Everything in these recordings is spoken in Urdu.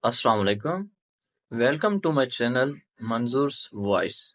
Assalamu alaikum. Welcome to my channel Manzoor's Voice.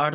8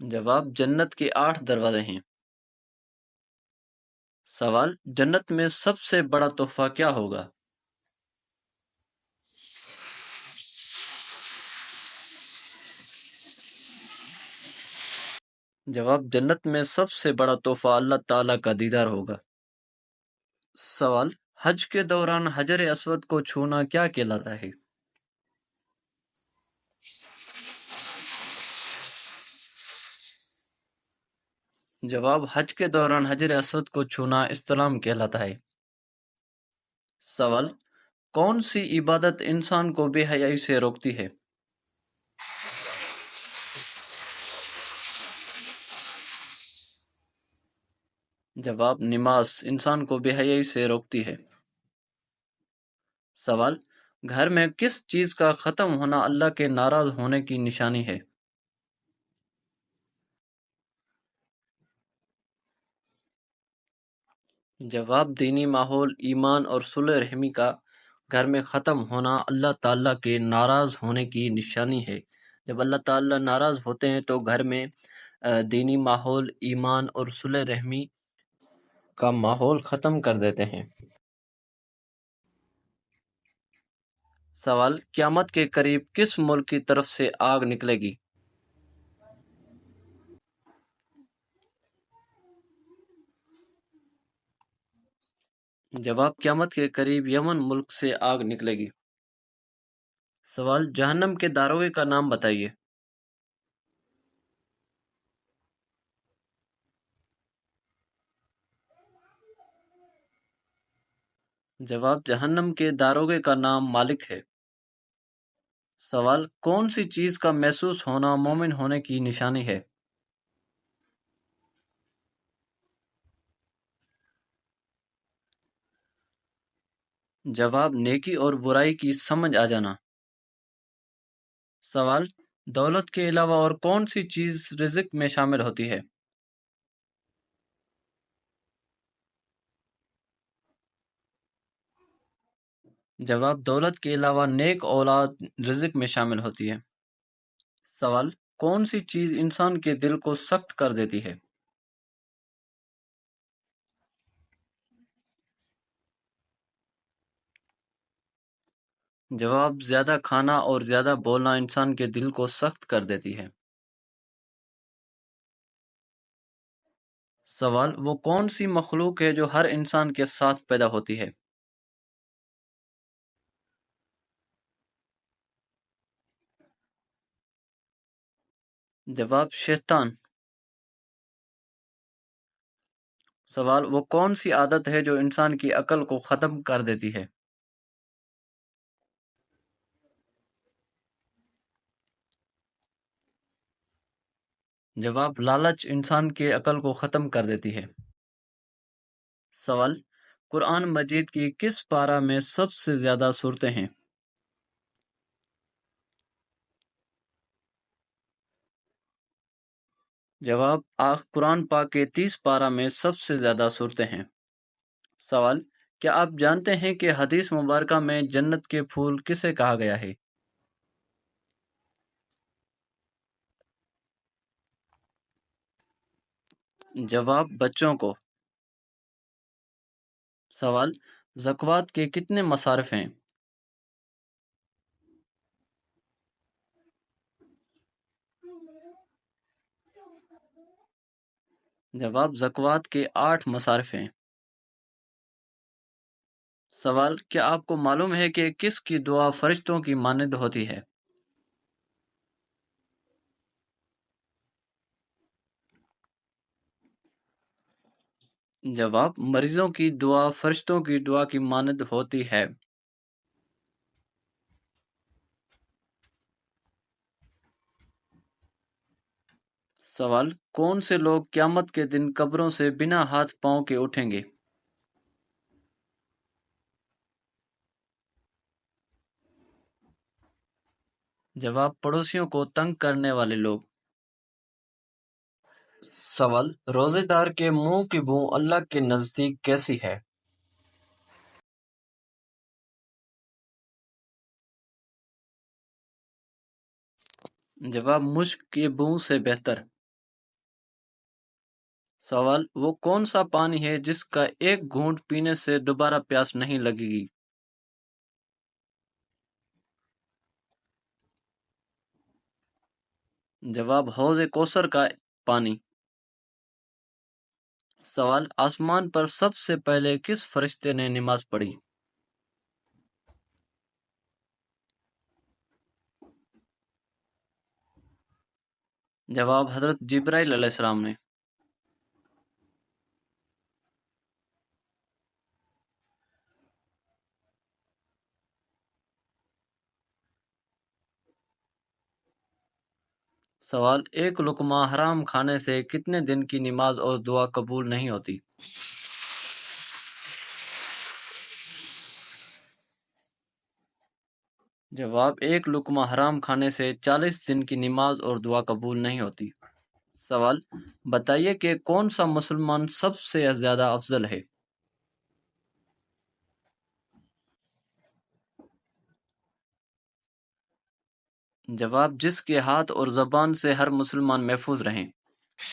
جواب جنت کے 8 دروازے ہیں۔ سوال جنت میں سب سے بڑا تحفہ کیا ہوگا؟ جواب جنت میں سب سے بڑا تحفہ اللہ تعالیٰ کا دیدار ہوگا۔ سوال حج کے دوران حجر اسود کو چھونا کیا کہلاتا ہے؟ جواب حج کے دوران حجر اسود کو چھونا استلام کہلاتا ہے۔ سوال کون سی عبادت انسان کو بے حیائی سے روکتی ہے؟ جواب نماز انسان کو بے حیائی سے روکتی ہے۔ سوال گھر میں کس چیز کا ختم ہونا اللہ کے ناراض ہونے کی نشانی ہے؟ جواب دینی ماحول، ایمان اور صلح رحمی کا گھر میں ختم ہونا اللہ تعالیٰ کے ناراض ہونے کی نشانی ہے۔ جب اللہ تعالیٰ ناراض ہوتے ہیں تو گھر میں دینی ماحول، ایمان اور صلح رحمی کا ماحول ختم کر دیتے ہیں۔ سوال قیامت کے قریب کس ملک کی طرف سے آگ نکلے گی؟ جواب قیامت کے قریب یمن ملک سے آگ نکلے گی۔ سوال جہنم کے داروغے کا نام بتائیے۔ جواب جہنم کے داروغے کا نام مالک ہے۔ سوال کون سی چیز کا محسوس ہونا مومن ہونے کی نشانی ہے؟ جواب نیکی اور برائی کی سمجھ آ جانا۔ سوال دولت کے علاوہ اور کون سی چیز رزق میں شامل ہوتی ہے؟ جواب دولت کے علاوہ نیک اولاد رزق میں شامل ہوتی ہے۔ سوال کون سی چیز انسان کے دل کو سخت کر دیتی ہے؟ جواب زیادہ کھانا اور زیادہ بولنا انسان کے دل کو سخت کر دیتی ہے۔ سوال وہ کون سی مخلوق ہے جو ہر انسان کے ساتھ پیدا ہوتی ہے؟ جواب شیطان۔ سوال وہ کون سی عادت ہے جو انسان کی عقل کو ختم کر دیتی ہے؟ جواب لالچ انسان کے عقل کو ختم کر دیتی ہے۔ سوال قرآن مجید کی کس پارہ میں سب سے زیادہ صورتیں ہیں؟ جواب قرآن پاک کے 30 پارہ میں سب سے زیادہ صورتیں ہیں۔ سوال کیا آپ جانتے ہیں کہ حدیث مبارکہ میں جنت کے پھول کسے کہا گیا ہے؟ جواب بچوں کو۔ سوال زکوٰۃ کے کتنے مصارف ہیں؟ جواب زکوٰۃ کے 8 مصارف ہیں۔ سوال کیا آپ کو معلوم ہے کہ کس کی دعا فرشتوں کی مانند ہوتی ہے؟ جواب مریضوں کی دعا فرشتوں کی دعا کی مانند ہوتی ہے۔ سوال کون سے لوگ قیامت کے دن قبروں سے بنا ہاتھ پاؤں کے اٹھیں گے؟ جواب پڑوسیوں کو تنگ کرنے والے لوگ۔ سوال روزے دار کے منہ کی بو اللہ کے نزدیک کیسی ہے؟ جواب مشک کی بو سے بہتر۔ سوال: وہ کون سا پانی ہے جس کا ایک گھونٹ پینے سے دوبارہ پیاس نہیں لگے گی؟ جواب: حوض کوثر کا پانی۔ سوال: آسمان پر سب سے پہلے کس فرشتے نے نماز پڑھی؟ جواب: حضرت جبرائیل علیہ السلام نے۔ سوال: ایک لقمہ حرام کھانے سے کتنے دن کی نماز اور دعا قبول نہیں ہوتی؟ جواب: ایک لقمہ حرام کھانے سے 40 دن کی نماز اور دعا قبول نہیں ہوتی۔ سوال: بتائیے کہ کون سا مسلمان سب سے زیادہ افضل ہے؟ جواب: جس کے ہاتھ اور زبان سے ہر مسلمان محفوظ رہیں۔